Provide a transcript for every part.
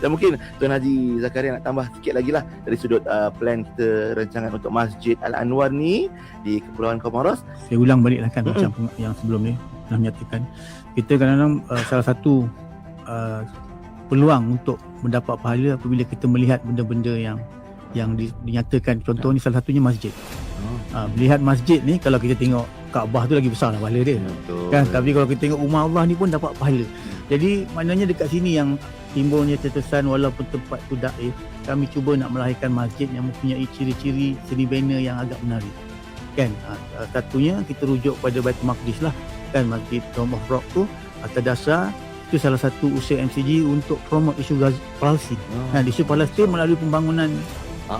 Dan mungkin Tuan Haji Zakaria nak tambah sikit lagi lah dari sudut plan kita, rancangan untuk Masjid Al-Anwar ni di Kepulauan Comoros. Saya ulang balik lah kan macam yang sebelum ni dah menyatakan, kita kadang-kadang salah satu peluang untuk mendapat pahala apabila kita melihat benda-benda yang dinyatakan. Contoh ni salah satunya masjid. Melihat masjid ni, kalau kita tengok Kaabah tu lagi besar lah pahala dia. Betul. Kan, tapi kalau kita tengok rumah Allah ni pun dapat pahala. Jadi maknanya dekat sini yang timbulnya cetusan, walaupun tempat tu daif, kami cuba nak melahirkan masjid yang mempunyai ciri-ciri seni bina yang agak menarik. Kan, satunya kita rujuk pada Baitul Maqdis lah. Kan, Masjid Dome of Rock tu atas dasar itu salah satu usaha MCG untuk promote isu Palestin. Isu Palestin melalui pembangunan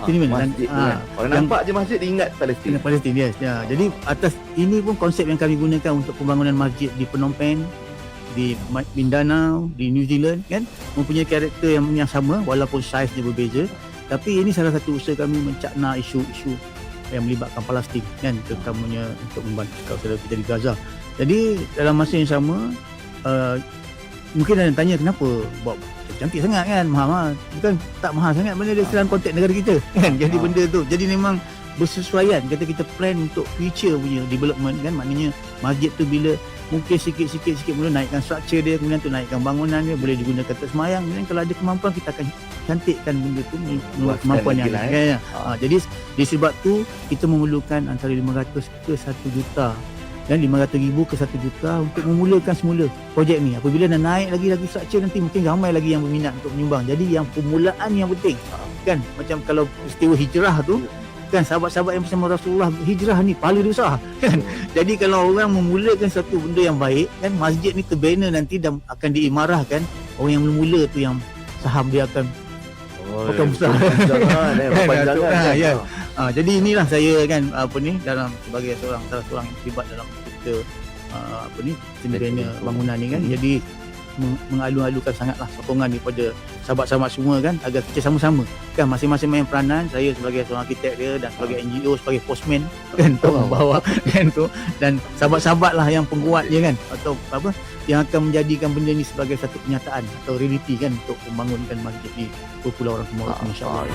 sini masjid kan. Orang nampak je masjid dia ingat Palestin. Palestin, yes. Ya. Jadi atas ini pun konsep yang kami gunakan untuk pembangunan masjid di Phnom Penh, di Mindanao, di New Zealand kan, mempunyai karakter yang sama walaupun saiz dia berbeza. Tapi ini salah satu usaha kami mencakna isu-isu yang melibatkan Palestin kan, terutamanya untuk membantu saudara kita di Gaza. Jadi dalam masa yang sama, mungkin ada yang tanya kenapa buat cantik sangat kan, mahal. Bukan tak mahal sangat, benda dia dalam konteks negara kita kan. Jadi benda tu jadi memang bersesuaian. Kata kita plan untuk future punya development kan, maknanya masjid tu bila mungkin sikit-sikit mula naikkan struktur dia, kemudian tu naikkan bangunan dia, boleh digunakan untuk semayang. Kemudian kalau ada kemampuan kita akan cantikkan benda tu menurut kemampuan yang ada kan. Jadi disebab tu kita memerlukan antara 500 ke 1 juta dan 500,000 ke 1 juta untuk memulakan semula projek ni. Apabila dah naik lagi struktur, nanti mungkin ramai lagi yang berminat untuk menyumbang. Jadi yang permulaan yang penting kan, macam kalau peristiwa hijrah tu kan, sahabat-sahabat yang bersama Rasulullah hijrah ni pahala dia besar kan. Jadi kalau orang memulakan satu benda yang baik kan, masjid ni terbina nanti dan akan diimarahkan. Orang yang mula tu yang saham dia akan besar. Jadi inilah saya kan dalam sebagai salah seorang yang terlibat dalam kita seni bina bangunan ni kan. Jadi mengalu-alukan sangatlah sokongan daripada sahabat-sahabat semua kan, agar kita sama-sama kan, masing-masing main peranan. Saya sebagai seorang arkitek dia dan sebagai NGO sebagai postman kan, untuk membawa kan tu, dan sahabat-sahabat lah yang pengkuat dia kan, atau yang akan menjadikan benda ni sebagai satu kenyataan atau realiti kan, untuk membangunkan masjid di Pulau Orang Comoros, insya-Allah.